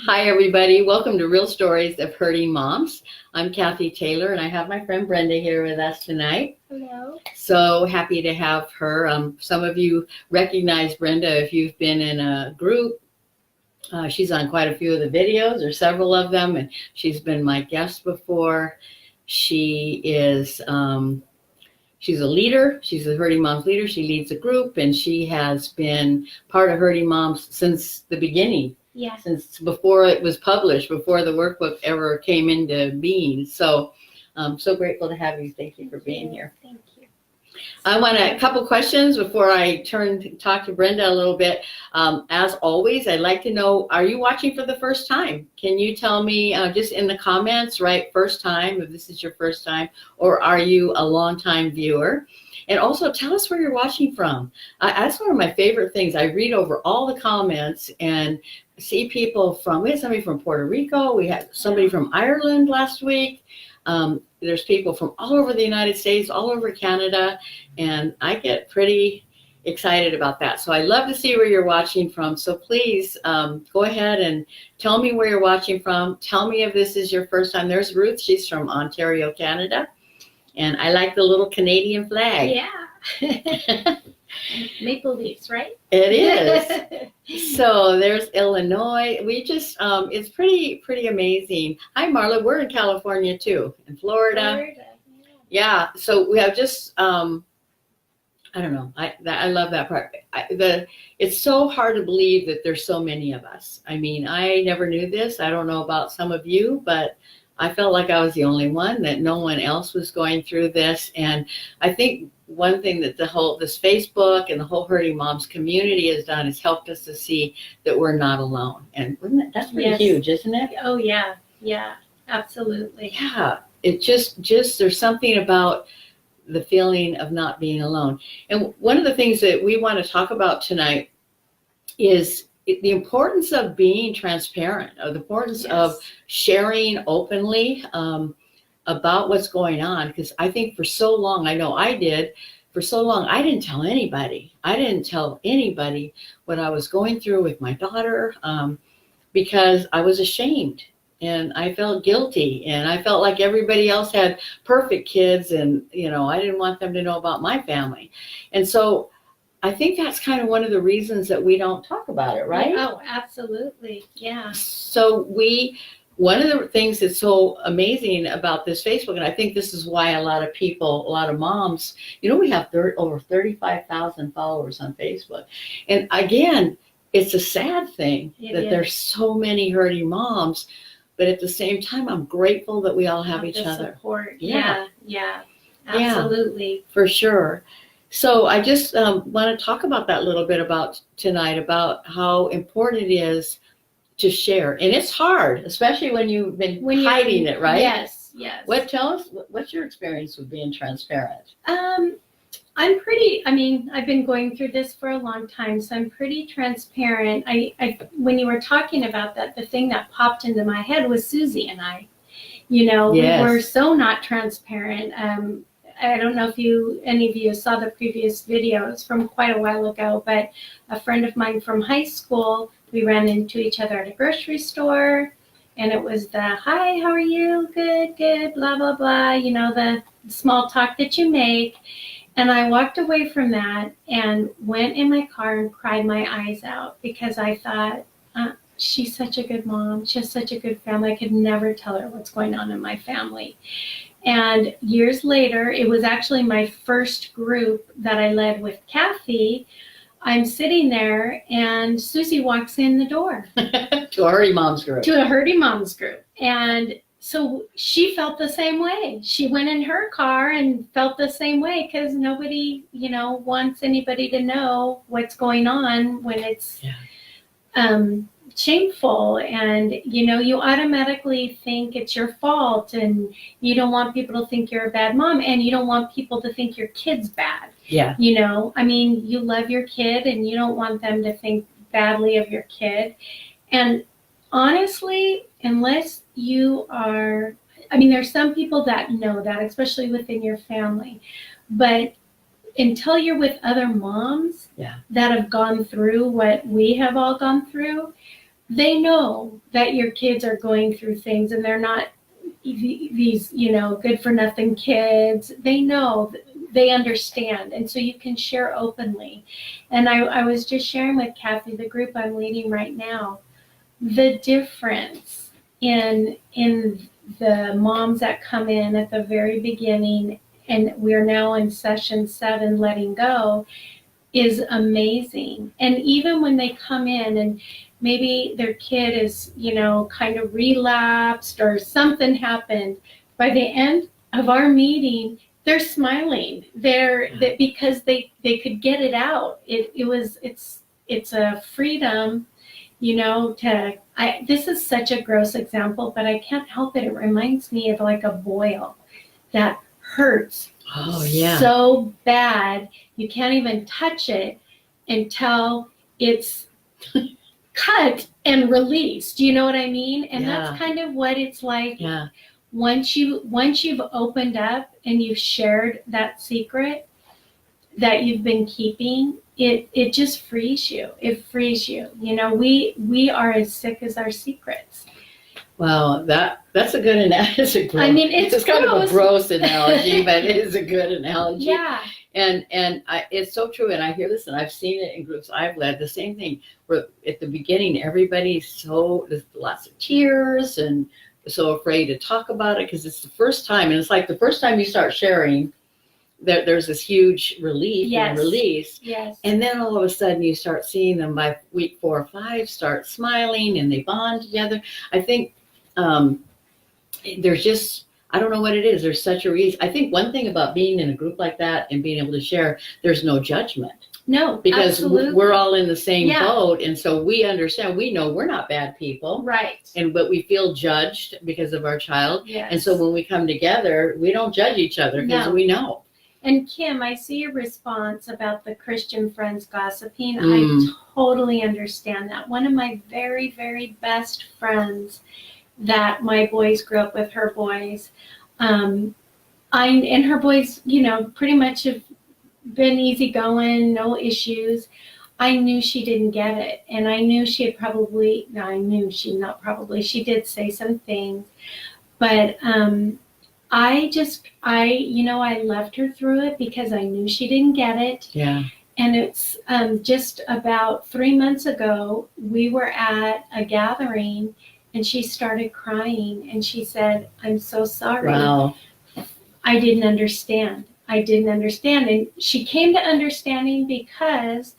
Hi, everybody. Welcome to Real Stories of Hurting Moms. I'm Cathy Taylor, and I have my friend Brenda here with us tonight. Hello. So happy to have her. Some of you recognize Brenda if you've been in a group. She's on quite a few of the videos, or several of them, and she's been my guest before. She is she's a leader. She's a Hurting Moms leader. She leads a group, and she has been part of Hurting Moms since the beginning. Yeah. Since before it was published, before the workbook ever came into being. So I'm so grateful to have you. Thank you for being here. Thank you. I want a couple questions before I talk to Brenda a little bit. As always, I'd like to know, are you watching for the first time? Can you tell me just in the comments, right, first time, if this is your first time, or are you a long-time viewer? And also tell us where you're watching from. That's one of my favorite things. I read over all the comments and see people from, we had somebody from Puerto Rico, we had somebody from Ireland last week. There's people from all over the United States, all over Canada, and I get pretty excited about that. So I love to see where you're watching from. So please go ahead and tell me where you're watching from. Tell me if this is your first time. There's Ruth. She's from Ontario, Canada. And I like the little Canadian flag. Yeah. Maple leaves, right? It is. So there's Illinois. We just, it's pretty amazing. Hi, Marla. We're in California too, in Florida. Yeah. So we have just, I don't know. I love that part. It's so hard to believe that there's so many of us. I mean, I never knew this. I don't know about some of you, but I felt like I was the only one, that no one else was going through this. And I think one thing that this Facebook and the whole Hurting Moms community has done is helped us to see that we're not alone. And that's pretty huge, isn't it? Oh, yeah. Yeah, absolutely. Yeah. It just there's something about the feeling of not being alone. And one of the things that we want to talk about tonight is the importance of being transparent, or the importance of sharing openly about what's going on. Because I think for so long, I know I did, for so long, I didn't tell anybody. I didn't tell anybody what I was going through with my daughter because I was ashamed and I felt guilty, and I felt like everybody else had perfect kids, and I didn't want them to know about my family. And so I think that's kind of one of the reasons that we don't talk about it, right? Oh, absolutely. Yeah. So one of the things that's so amazing about this Facebook, and I think this is why a lot of people, a lot of moms, we have over 35,000 followers on Facebook. And again, it's a sad thing that there's so many hurting moms, but at the same time, I'm grateful that we all have each other. Support. Yeah. Absolutely. Yeah, for sure. So I just want to talk about that a little bit tonight, about how important it is to share. And it's hard, especially when you've been hiding it, right? Yes. Tell us, what's your experience with being transparent? I've been going through this for a long time, so I'm pretty transparent. When you were talking about that, the thing that popped into my head was Susie and I. We were so not transparent. I don't know if any of you saw the previous videos from quite a while ago, but a friend of mine from high school, we ran into each other at a grocery store, and it was the, hi, how are you? Good, blah, blah, blah, the small talk that you make. And I walked away from that and went in my car and cried my eyes out, because I thought, she's such a good mom. She has such a good family. I could never tell her what's going on in my family. And years later, it was actually my first group that I led with Cathy. I'm sitting there and Susie walks in the door. To a Hurting Moms group. To a Hurting Moms group. And so she felt the same way. She went in her car and felt the same way, because nobody, wants anybody to know what's going on when it's shameful, and you automatically think it's your fault, and you don't want people to think you're a bad mom, and you don't want people to think your kid's bad. You love your kid, and you don't want them to think badly of your kid. And honestly, unless you are, there's some people that know that, especially within your family, but until you're with other moms that have gone through what we have all gone through, they know that your kids are going through things and they're not these, good for nothing kids. They know, they understand. And so you can share openly. And I was just sharing with Cathy, the group I'm leading right now, the difference in the moms that come in at the very beginning, and we're now in session 7, letting go, is amazing. And even when they come in and maybe their kid is, kind of relapsed or something happened, by the end of our meeting, they're smiling. That because they could get it out. It's a freedom, this is such a gross example, but I can't help it. It reminds me of like a boil that hurts so bad you can't even touch it until it's cut and released. Do you know what I mean? And that's kind of what it's like. Yeah. Once you've opened up and you've shared that secret that you've been keeping, it just frees you. It frees you. We are as sick as our secrets. Wow, that's a good analogy. It's kind of a gross analogy, but it is a good analogy. Yeah. And it's so true. And I hear this, and I've seen it in groups I've led. The same thing. Where at the beginning, there's lots of tears and so afraid to talk about it because it's the first time, and it's like the first time you start sharing, there's this huge relief and release. Yes. And then all of a sudden you start seeing them by week 4 or 5 start smiling and they bond together. I think there's just, I don't know what it is. There's such a reason. I think one thing about being in a group like that and being able to share, there's no judgment. No, because absolutely. We're all in the same boat. And so we understand, we know we're not bad people. Right. But we feel judged because of our child. Yes. And so when we come together, we don't judge each other because we know. And Kim, I see your response about the Christian friends gossiping. I totally understand that. One of my very, very best friends that my boys grew up with, her boys, and her boys, pretty much have been easygoing, no issues. I knew she didn't get it. And I knew she did say some things. But I loved her through it because I knew she didn't get it. Yeah. And it's just about 3 months ago, we were at a gathering and she started crying and she said, "I'm so sorry. Wow. I didn't understand. And she came to understanding because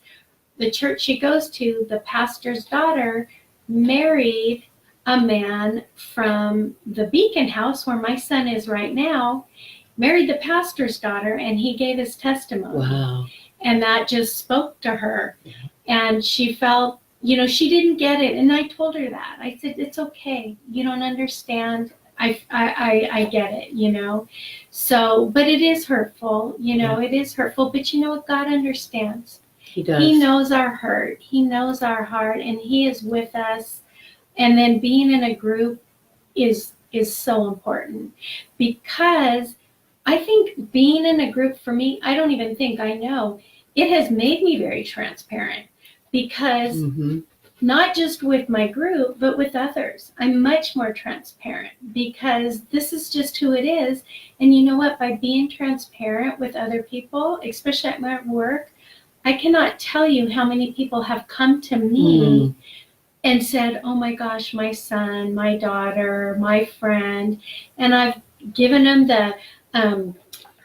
the church she goes to, the pastor's daughter, married a man from the Beacon House where my son is right now, married the pastor's daughter, and he gave his testimony. Wow. And that just spoke to her. Yeah. And she felt, she didn't get it. And I told her that. I said, it's okay. You don't understand. I get it, So, but it is hurtful, it is hurtful. But you know what? God understands. He does. He knows our hurt. He knows our heart, and he is with us. And then being in a group is so important, because I think being in a group for me, I don't even think I know, it has made me very transparent, because not just with my group, but with others. I'm much more transparent because this is just who it is. And you know what? By being transparent with other people, especially at my work, I cannot tell you how many people have come to me and said, "Oh my gosh, my son, my daughter, my friend." And I've given them the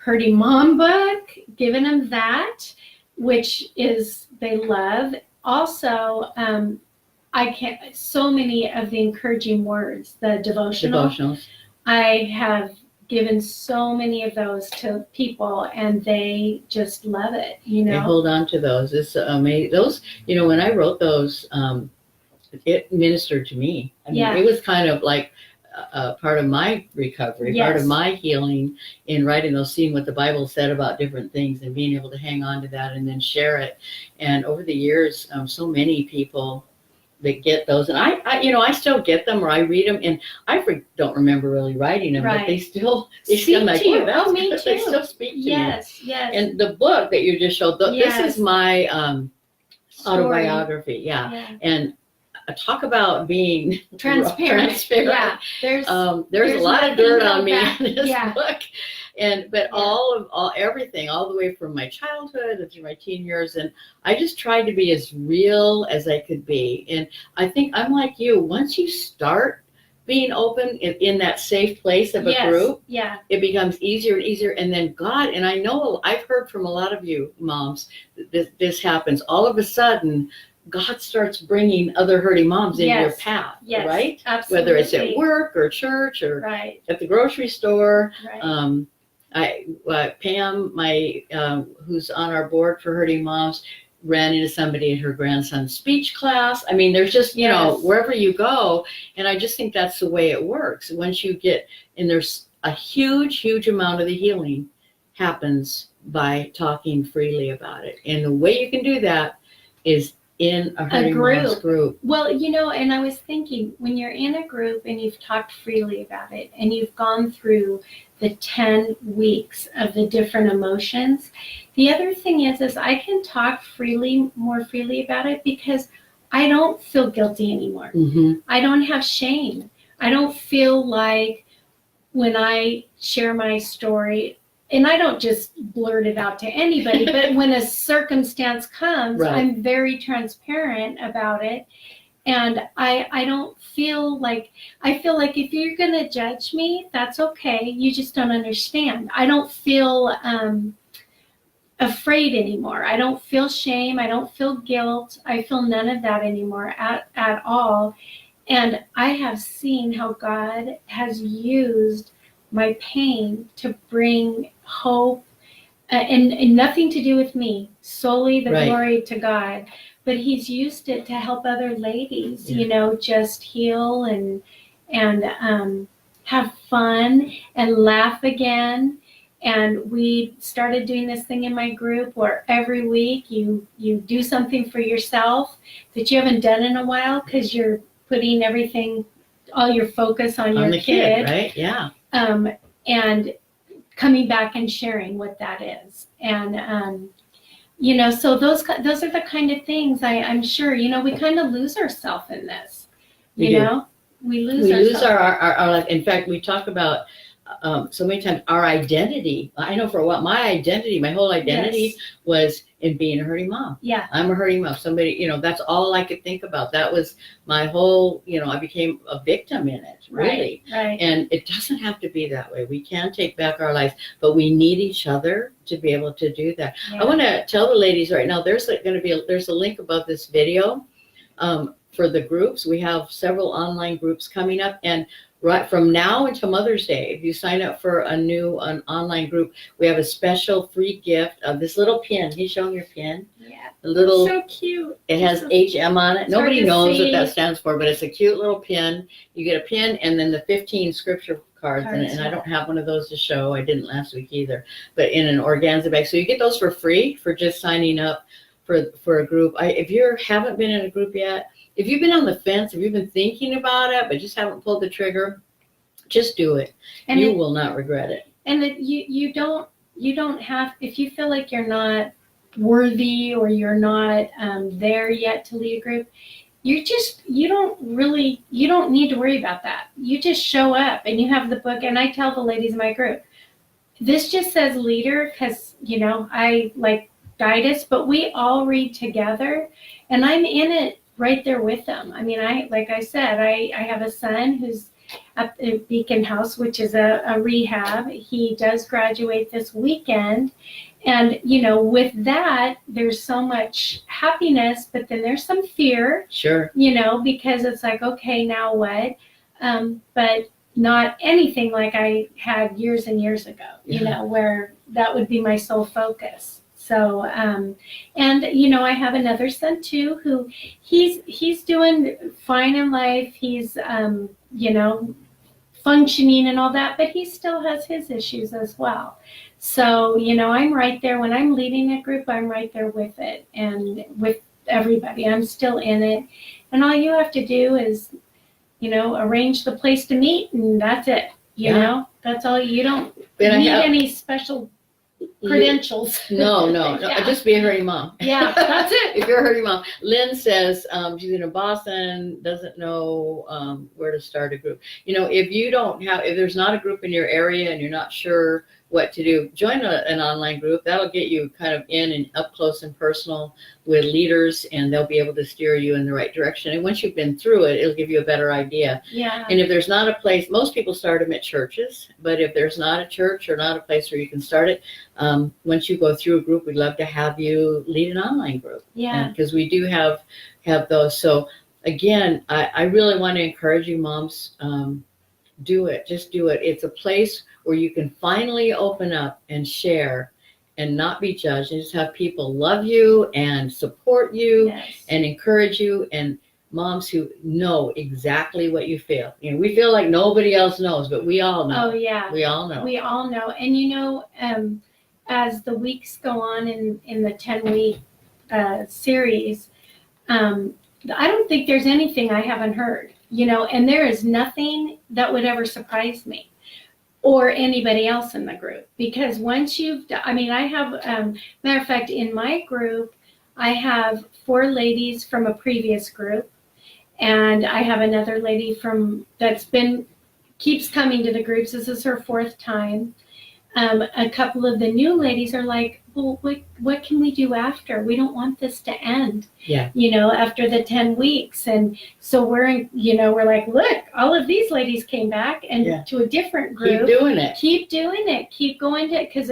Hurting Mom book, given them that, which is they love. Also, so many of the encouraging words, the devotionals. I have given so many of those to people, and they just love it. They hold on to those. It's amazing. Those, when I wrote those, it ministered to me. I mean, it was kind of like part of my recovery, part of my healing in writing those, seeing what the Bible said about different things and being able to hang on to that and then share it. And over the years, so many people that get those, and I still get them, or I read them, and I don't remember really writing them, but they still like, me too. They still speak to me. Yes. And the book that you just showed, this is my autobiography, and talk about being transparent. Yeah, there's a lot of dirt on me in this yeah. book, but all everything, all the way from my childhood and through my teen years, and I just tried to be as real as I could be. And I think I'm like you. Once you start being open in that safe place of a group, it becomes easier and easier. And then God, and I know I've heard from a lot of you moms, this happens all of a sudden. God starts bringing other hurting moms into your path, right? Absolutely. Whether it's at work or church or at the grocery store. Pam, who's on our board for Hurting Moms, ran into somebody at her grandson's speech class. I mean, there's just, wherever you go. And I just think that's the way it works. Once you get, and there's a huge, huge amount of the healing happens by talking freely about it. And the way you can do that is in a Hurting Moms group. Well, and I was thinking, when you're in a group and you've talked freely about it and you've gone through the 10 weeks of the different emotions, the other thing is I can talk more freely about it because I don't feel guilty anymore. Mm-hmm. I don't have shame. I don't feel like when I share my story, and I don't just blurt it out to anybody, but when a circumstance comes, I'm very transparent about it. And I don't feel like, I feel like if you're going to judge me, that's okay. You just don't understand. I don't feel afraid anymore. I don't feel shame. I don't feel guilt. I feel none of that anymore at all. And I have seen how God has used my pain to bring hope, and nothing to do with me, solely the glory to God. But he's used it to help other ladies, just heal and have fun and laugh again. And we started doing this thing in my group where every week you do something for yourself that you haven't done in a while because you're putting all your focus on your kid, right? Yeah. And coming back and sharing what that is. And, so those are the kind of things I'm sure, we kind of lose ourselves in this, we lose our life. In fact, we talk about so many times our identity. I know for a while, my whole identity was in being a hurting mom. Yeah. I'm a hurting mom. Somebody, that's all I could think about. That was my whole, I became a victim in it, really. Right. And it doesn't have to be that way. We can take back our lives, but we need each other to be able to do that. Yeah. I want to tell the ladies right now, there's a link above this video for the groups. We have several online groups coming up, and right from now until Mother's Day, if you sign up for an online group, we have a special free gift of this little pin. He's showing your pin. Yeah. So cute. It has HM on it. Nobody knows what that stands for, but it's a cute little pin. You get a pin and then the 15 scripture cards in it. And I don't have one of those to show. I didn't last week either, but in an organza bag. So you get those for free for just signing up for a group. If you haven't been in a group yet, if you've been on the fence, if you've been thinking about it, but just haven't pulled the trigger, just do it. And you will not regret it. And you don't have, if you feel like you're not worthy or you're not there yet to lead a group, you don't need to worry about that. You just show up and you have the book. And I tell the ladies in my group, this just says leader because, I like guide us, but we all read together and I'm in it right there with them. I mean, like I said, I have a son who's at the Beacon House, which is a rehab. He does graduate this weekend. And, with that, there's so much happiness, but then there's some fear. Sure. Because it's like, okay, now what? But not anything like I had years and years ago, where that would be my sole focus. So, and, I have another son too, who he's doing fine in life. He's, functioning and all that, but he still has his issues as well. So, I'm right there when I'm leading a group, I'm right there with it and with everybody. I'm still in it. And all you have to do is, arrange the place to meet and that's it. That's all. You don't need any special credentials. No, Yeah. just be a hurting mom. Yeah, that's it. If you're a hurting mom. Lynn says she's in Boston, doesn't know where to start a group. If there's not a group in your area and you're not sure what to do, join an online group. That'll get you kind of in and up close and personal with leaders, and they'll be able to steer you in the right direction. And once you've been through it, it'll give you a better idea. Yeah. And if there's not a place, most people start them at churches, but if there's not a church or not a place where you can start it, once you go through a group, we'd love to have you lead an online group. Yeah. Because we do have those. So again, I really want to encourage you moms, do it. Just do it. It's a place where you can finally open up and share and not be judged, and just have people love you and support you. Yes. And encourage you, and moms who know exactly what you feel. We feel like nobody else knows, but we all know. Oh yeah. We all know. We all know. And as the weeks go on in the 10-week series, I don't think there's anything I haven't heard, and there is nothing that would ever surprise me or anybody else in the group, because once I have, matter of fact, in my group, I have 4 ladies from a previous group, and I have another lady keeps coming to the groups. This is her 4th time. A couple of the new ladies are like, well, what can we do after? We don't want this to end. Yeah. After the 10 weeks. And so we're like, look, all of these ladies came back and to a different group. Keep doing it. Keep going to it, because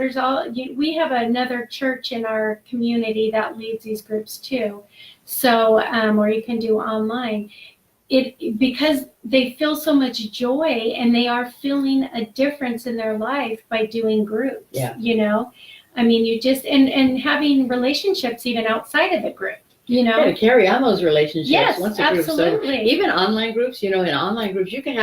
we have another church in our community that leads these groups too. So, or you can do online. Because they feel so much joy, and they are feeling a difference in their life by doing groups. Yeah. You just and having relationships even outside of the group. Yeah, to carry on those relationships. Yes, once a group's absolutely. over. Even online groups, in online groups, you can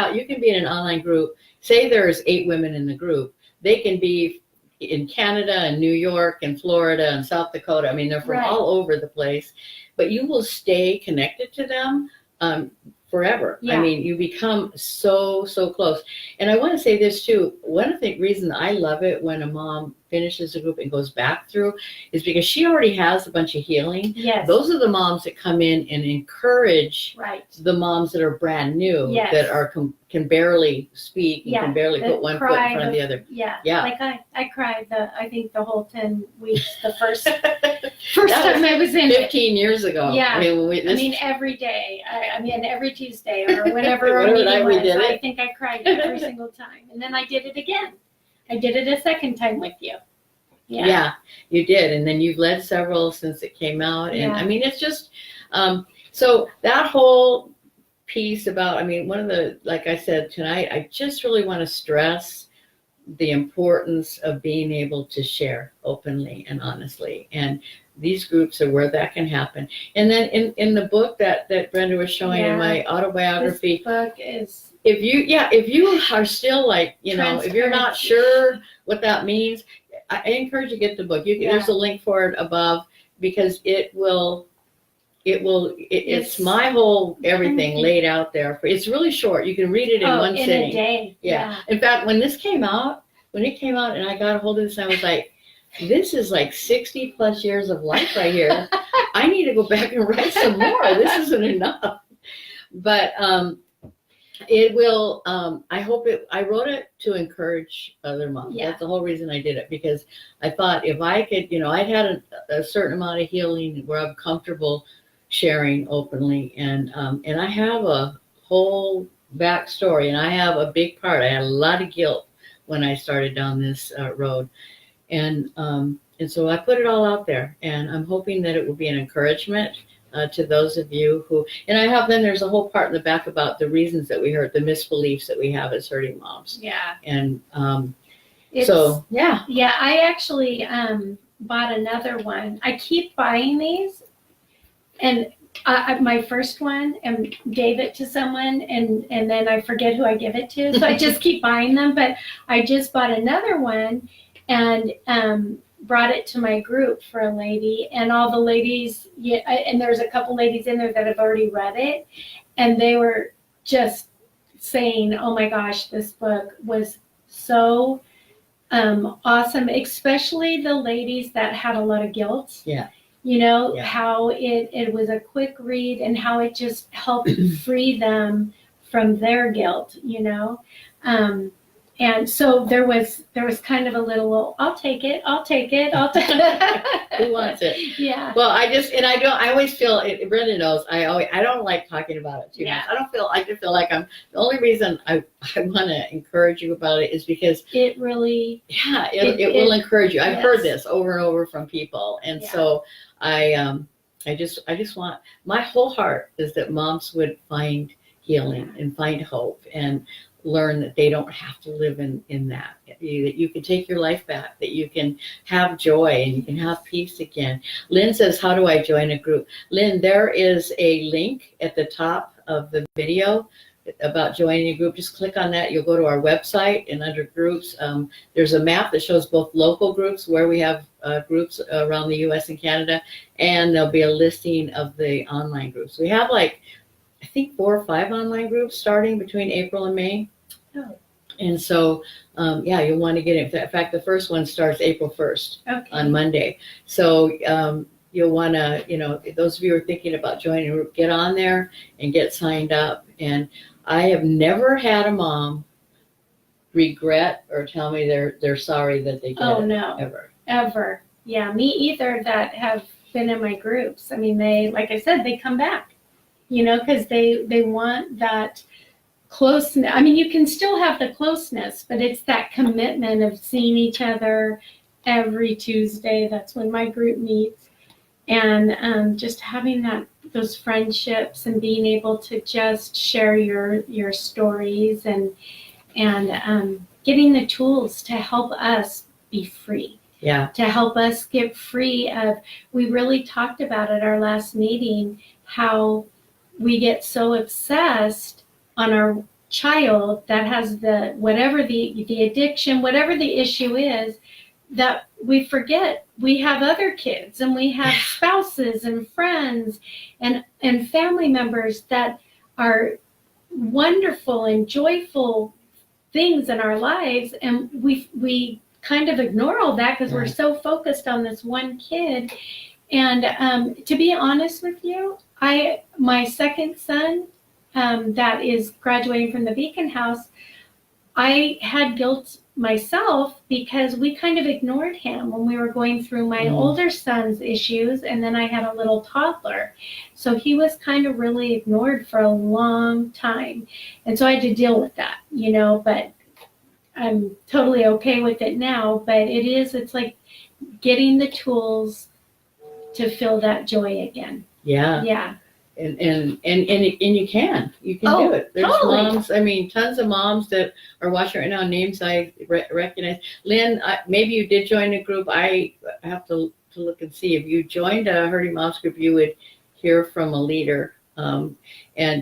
be in an online group. Say there's 8 women in the group. They can be in Canada and New York and Florida and South Dakota. They're from all over the place, but you will stay connected to them forever. Yeah. You become so close. And I want to say this too. One of the reasons I love it when a mom finishes a group and goes back through is because she already has a bunch of healing. Yes. Those are the moms that come in and encourage the moms that are brand new, that are can barely speak and can barely put one foot in front of the other. Yeah. Yeah. Like I cried I think the whole 10 weeks, the first time I was in 15 years ago. Yeah. Every day. Every Tuesday or whenever our meeting was. I think I cried every single time. And then I did it again. I did it a second time with you. Yeah, you did. And then you've led several since it came out. And it's just, so that whole piece about, one of the, like I said tonight, I just really want to stress the importance of being able to share openly and honestly. And these groups are where that can happen. And then in the book that Brenda was showing in my autobiography, this book is, if you are still like, if you're not sure what that means, I encourage you to get the book. There's a link for it above, because it's my whole everything laid out there. It's really short. You can read it in one sitting. A day. Yeah. In fact, when it came out and I got a hold of this, I was like, this is like 60 plus years of life right here. I need to go back and write some more. This isn't enough. But it will, I wrote it to encourage other moms. Yeah. That's the whole reason I did it, because I thought if I could, I'd had a certain amount of healing where I'm comfortable sharing openly. And I have a whole backstory, and I have a big part. I had a lot of guilt when I started down this road. And so I put it all out there, and I'm hoping that it will be an encouragement to those of you who, and there's a whole part in the back about the reasons that we hurt, the misbeliefs that we have as hurting moms. Yeah. And Yeah, I actually bought another one. I keep buying these, and my first one and gave it to someone, and then I forget who I give it to, so I just keep buying them. But I just bought another one and brought it to my group for a lady, and all the ladies, and there's a couple ladies in there that have already read it, and they were just saying, oh my gosh, this book was so awesome, especially the ladies that had a lot of guilt. Yeah. How it was a quick read and how it just helped free them from their guilt, and so there was kind of a little, I'll take it. Who wants it? Yeah. Well, I always feel, Brenda knows, I don't like talking about it too much. I just feel like the only reason I want to encourage you about it is because it really, it will encourage you. I've yes. heard this over and over from people. And so I just want, my whole heart is that moms would find healing and find hope and learn that they don't have to live in that you can take your life back, that you can have joy and you can have peace again. Lynn says, how do I join a group? Lynn, there is a link at the top of the video about joining a group. Just click on that. You'll go to our website, and under groups, there's a map that shows both local groups where we have groups around the US and Canada, and there'll be a listing of the online groups. We have I think 4 or 5 online groups starting between April and May. Oh. And so, you'll want to get it. In fact, the first one starts April 1st on Monday. So you'll want to, those of you who are thinking about joining a group, get on there and get signed up. And I have never had a mom regret or tell me they're sorry that they did it. No. Ever. Yeah, me either, that have been in my groups. I mean, they, like I said, they come back, because they want that closeness. I mean, you can still have the closeness, but it's that commitment of seeing each other every Tuesday. That's when my group meets. And just having those friendships and being able to just share your stories and getting the tools to help us be free. Yeah. To help us get free of, we really talked about at our last meeting, how we get so obsessed on our child that has whatever the addiction, whatever the issue is, that we forget we have other kids and we have spouses and friends and family members that are wonderful and joyful things in our lives, and we kind of ignore all that because we're so focused on this one kid. And to be honest with you, my second son, that is graduating from the Beacon House, I had guilt myself because we kind of ignored him when we were going through my older son's issues, and then I had a little toddler. So he was kind of really ignored for a long time. And so I had to deal with that, but I'm totally okay with it now. But it's like getting the tools to feel that joy again. Yeah. Yeah. And you can do it. There's totally. Moms, tons of moms that are watching right now, names I recognize. Lynn, maybe you did join a group. I have to look and see. If you joined a Hurting Moms group, you would hear from a leader. And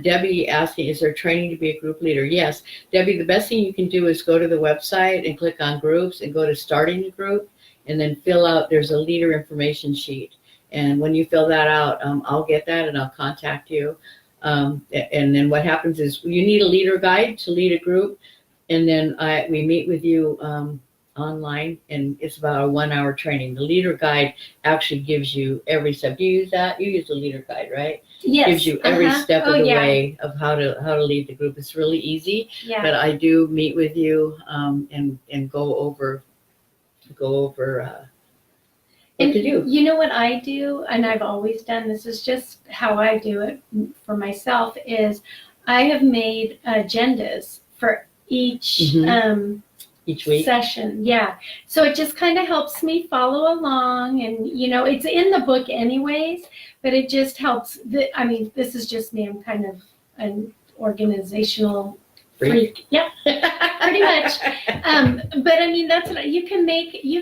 Debbie asking, is there training to be a group leader? Yes. Debbie, the best thing you can do is go to the website and click on groups and go to starting a group, and then fill out, there's a leader information sheet. And when you fill that out, I'll get that and I'll contact you. And then what happens is you need a leader guide to lead a group. And then we meet with you online, and it's about a 1-hour training. The leader guide actually gives you every step. Do you use that? You use the leader guide, right? Yes. Gives you every step of the way of how to lead the group. It's really easy. Yeah. But I do meet with you and go over what to do. You know what I do, and I've always done, this is just how I do it for myself, is I have made agendas for each week session. Yeah. So it just kind of helps me follow along, and it's in the book anyways, but it just helps. This is just me. I'm kind of an organizational freak. Yep. Pretty much. But that's what you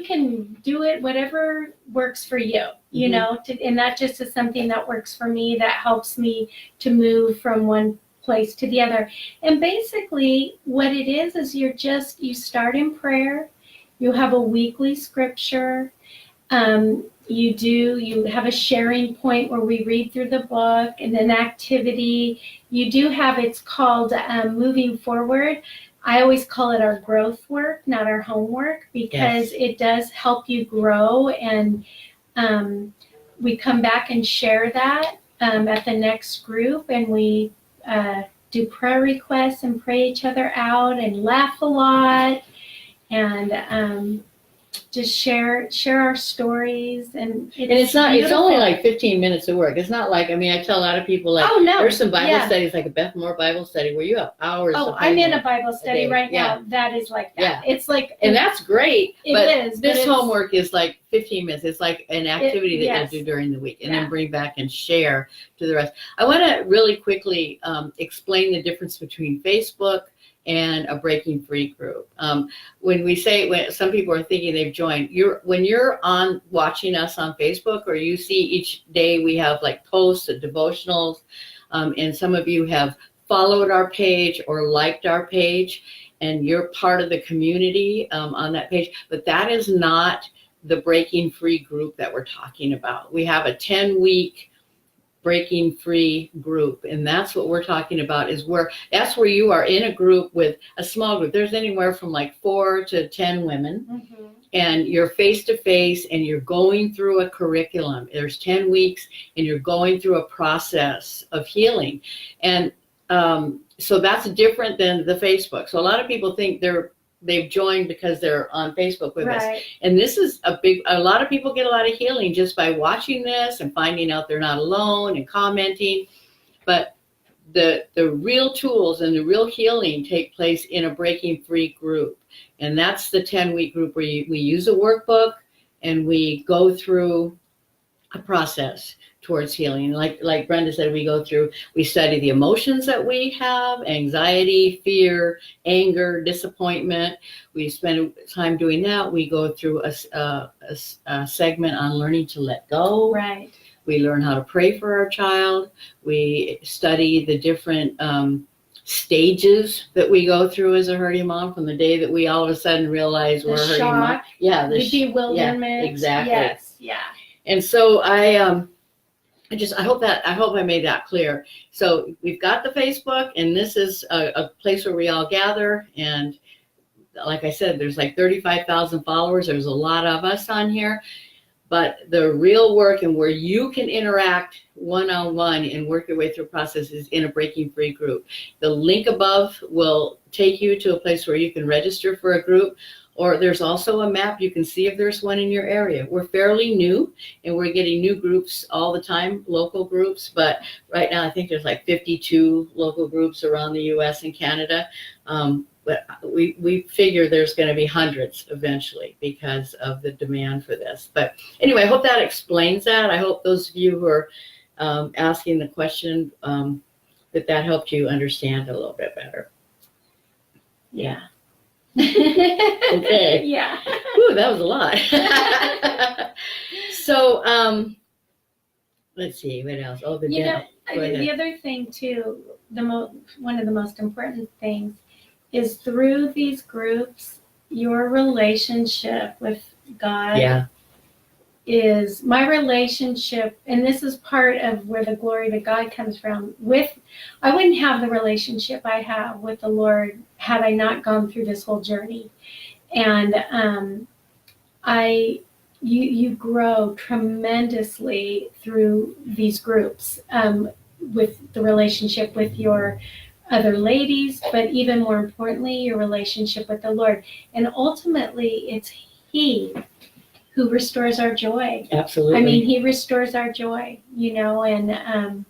can do it, whatever works for you, and that just is something that works for me, that helps me to move from one place to the other. And basically what it is you start in prayer, you have a weekly scripture, you have a sharing point where we read through the book, and an activity. You do have, it's called Moving Forward. I always call it our growth work, not our homework, because it does help you grow. And we come back and share that at the next group, and we do prayer requests and pray each other out and laugh a lot, and just share our stories. And it's only like 15 minutes of work. It's not like, I mean, I tell a lot of people, like, oh, no. There's some Bible studies, like a Beth Moore Bible study, where you have hours. Oh, I'm in a Bible study right now. That is like that. Yeah. It's like, and that's great. But this homework is like 15 minutes. It's like an activity that you do during the week, and then bring back and share to the rest. I want to really quickly explain the difference between Facebook and a breaking free group. When some people are thinking they've joined, when you're on watching us on Facebook, or you see each day we have like posts and devotionals, and some of you have followed our page or liked our page, and you're part of the community on that page, but that is not the breaking free group that we're talking about. We have a 10-week breaking free group, and that's what we're talking about. That's where you are in a group with a small group. There's anywhere from like 4 to 10 women, and you're face to face, and you're going through a curriculum. There's 10 weeks, and you're going through a process of healing, and so that's different than the Facebook. So a lot of people think they've joined because they're on Facebook with us. And this is a lot of people get a lot of healing just by watching this and finding out they're not alone and commenting. But the real tools and the real healing take place in a breaking free group. And that's the 10-week group where we use a workbook and we go through a process towards healing. Like Brenda said, we study the emotions that we have: anxiety, fear, anger, disappointment. We spend time doing that. We go through a segment on learning to let go. Right. We learn how to pray for our child. We study the different stages that we go through as a hurting mom, from the day that we all of a sudden realize we're a hurting mom. Yeah, the bewilderment. Yeah, exactly. Yes. Yeah. And so I hope I made that clear. So we've got the Facebook, and this is a place where we all gather. And like I said, there's like 35,000 followers. There's a lot of us on here. But the real work and where you can interact one-on-one and work your way through processes in a breaking free group. The link above will take you to a place where you can register for a group. Or there's also a map. You can see if there's one in your area. We're fairly new, and we're getting new groups all the time, local groups. But right now, I think there's like 52 local groups around the U.S. and Canada. But we figure there's going to be hundreds eventually because of the demand for this. But anyway, I hope that explains that. I hope those of you who are asking the question, that helped you understand a little bit better. Yeah. Okay. Yeah. Ooh, that was a lot. So, let's see, what else? Oh, the other thing too, one of the most important things is, through these groups, your relationship with God is my relationship, and this is part of where the glory to God comes from. I wouldn't have the relationship I have with the Lord had I not gone through this whole journey. And you grow tremendously through these groups, with the relationship with your other ladies, but even more importantly, your relationship with the Lord. And ultimately, it's He who restores our joy. Absolutely. I mean, He restores our joy, and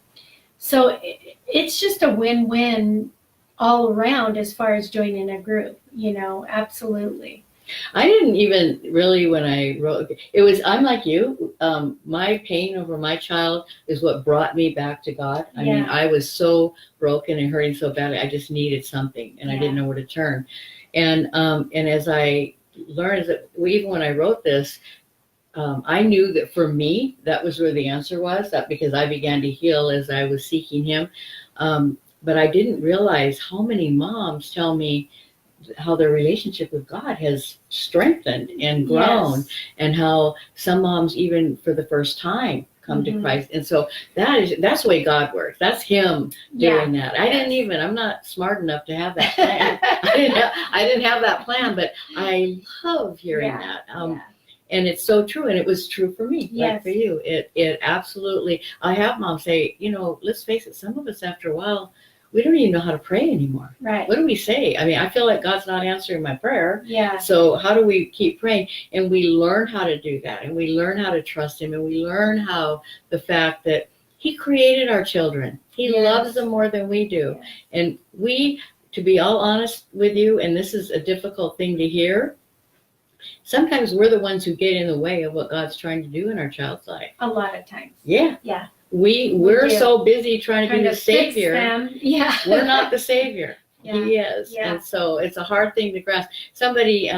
so it's just a win-win all around as far as joining a group, absolutely. I didn't even really, when I wrote, I'm like you, my pain over my child is what brought me back to God. I mean, I was so broken and hurting so badly, I just needed something, and I didn't know where to turn. And as I learned, that even when I wrote this, I knew that for me, that was where the answer was, that because I began to heal as I was seeking Him. But I didn't realize how many moms tell me how their relationship with God has strengthened and grown, and how some moms, even for the first time, come to Christ. And so that's the way God works. That's Him doing that. I'm not smart enough to have that plan. I didn't have that plan, but I love hearing that. And it's so true, and it was true for me, like for you. It absolutely. I have moms say, let's face it, some of us after a while, we don't even know how to pray anymore. Right. What do we say? I mean, I feel like God's not answering my prayer. Yeah. So how do we keep praying? And we learn how to do that, and we learn how to trust Him, and we learn how the fact that He created our children. He loves them more than we do. Yes. And we, to be all honest with you, and this is a difficult thing to hear, sometimes we're the ones who get in the way of what God's trying to do in our child's life. A lot of times. Yeah. Yeah. We're so busy trying to be the Savior. Yeah. We're not the Savior. Yeah. He is. Yeah. And so it's a hard thing to grasp. Somebody,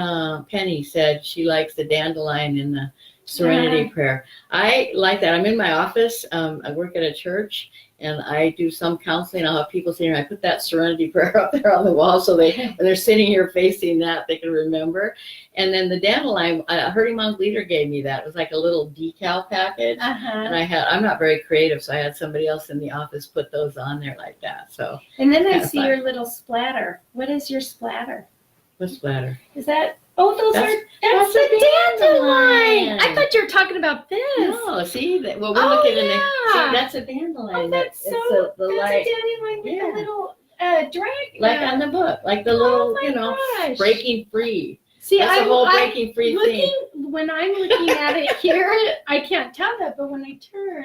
Penny, said she likes the dandelion in the Serenity Prayer. I like that. I'm in my office. I work at a church, and I do some counseling. I'll have people sitting here. I put that Serenity Prayer up there on the wall, so when they're sitting here facing that, they can remember. And then the dandelion, Hurting Moms Leader gave me that. It was like a little decal package. And I'm not very creative, so I had somebody else in the office put those on there like that. So. And then I see your little splatter. What is your splatter? What splatter? Is that? Oh, that's a dandelion. I thought you were talking about this. No, see that. Well, we're looking in the. See, that's a dandelion. Oh, that's a dandelion with a little drag. Like on the book, like the little, breaking free. See, that's the whole breaking free thing. When I'm looking at it here, I can't tell that, but when I turn,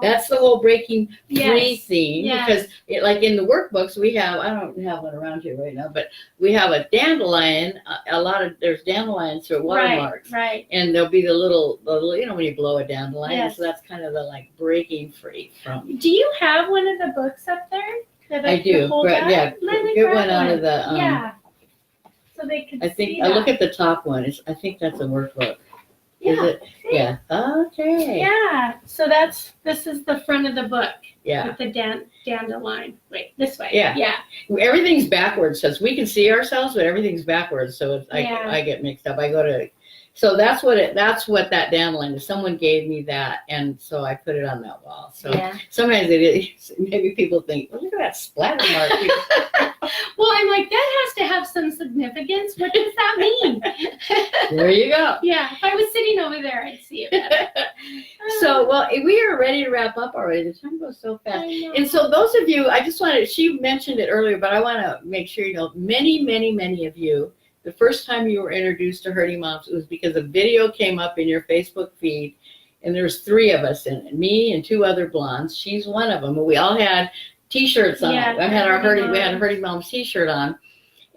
that's the whole breaking free theme. Because like in the workbooks, we have, I don't have one around here right now, but we have a dandelion. There's dandelions through watermarks. Right. And there'll be the little, when you blow a dandelion. Yes. So that's kind of the like breaking free from. Do you have one of the books up there? I do. Get one out of the. So they could see that. I look at the top one. I think that's a workbook. Yeah. Is it? Yeah. Okay. Yeah. So this is the front of the book. Yeah. With the dandelion. Wait, this way. Yeah. Yeah. Everything's backwards, because we can see ourselves, but everything's backwards. So I get mixed up. So that's what that dandelion is. Someone gave me that, and so I put it on that wall. So sometimes maybe people think, well, look at that splatter mark. Well, I'm like, that has to have some significance. What does that mean? There you go. Yeah, if I was sitting over there, I'd see it better. So, well, we are ready to wrap up already. The time goes so fast. And so those of you, she mentioned it earlier, but I want to make sure you know, many, many, many of you, the first time you were introduced to Hurting Moms, it was because a video came up in your Facebook feed, and there's 3 of us in it, me and 2 other blondes. She's one of them, and we all had T-shirts on. Yeah, we had a Hurting Moms T-shirt on,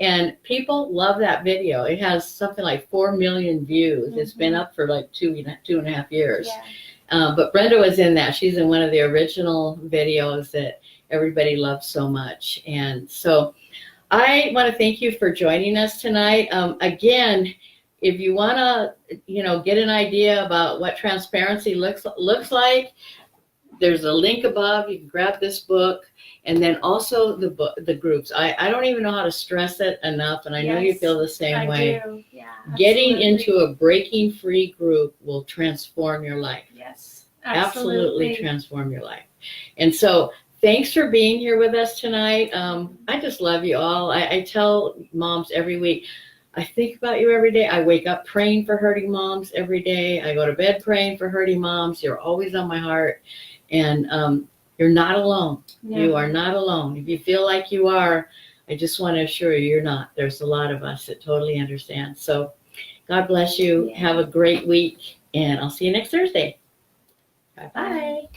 and people love that video. It has something like 4 million views. It's been up for like 2.5 years. But Brenda was in that. She's in one of the original videos that everybody loves so much, and so. I want to thank you for joining us tonight. Again, if you want to, get an idea about what transparency looks like, there's a link above. You can grab this book, and then also the groups. I don't even know how to stress it enough, and I know you feel the same way. I do. Yeah. Getting into a breaking free group will transform your life. Yes. Absolutely transform your life. And so. Thanks for being here with us tonight. I just love you all. I tell moms every week, I think about you every day. I wake up praying for hurting moms every day. I go to bed praying for hurting moms. You're always on my heart. And you're not alone. No. You are not alone. If you feel like you are, I just want to assure you you're not. There's a lot of us that totally understand. So God bless you. Yeah. Have a great week. And I'll see you next Thursday. Bye-bye.